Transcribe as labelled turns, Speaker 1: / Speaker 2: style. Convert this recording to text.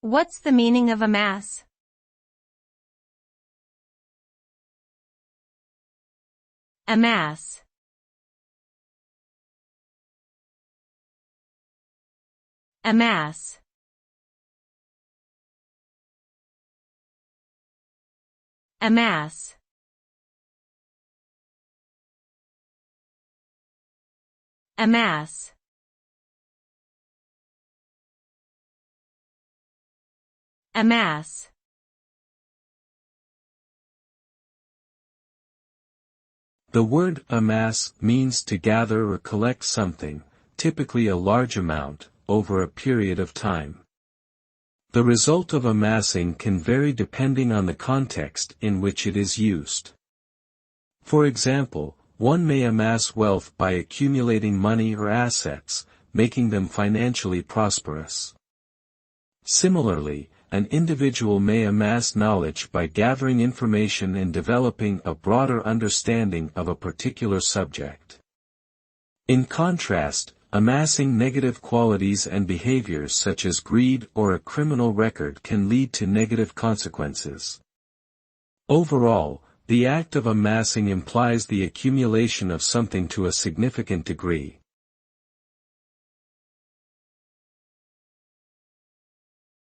Speaker 1: What's the meaning of amass? Amass. Amass. Amass. Amass. Amass.
Speaker 2: The word amass means to gather or collect something, typically a large amount, over a period of time. The result of amassing can vary depending on the context in which it is used. For example, one may amass wealth by accumulating money or assets, making them financially prosperous. Similarly, an individual may amass knowledge by gathering information and developing a broader understanding of a particular subject. In contrast, amassing negative qualities and behaviors such as greed or a criminal record can lead to negative consequences. Overall, the act of amassing implies the accumulation of something to a significant degree,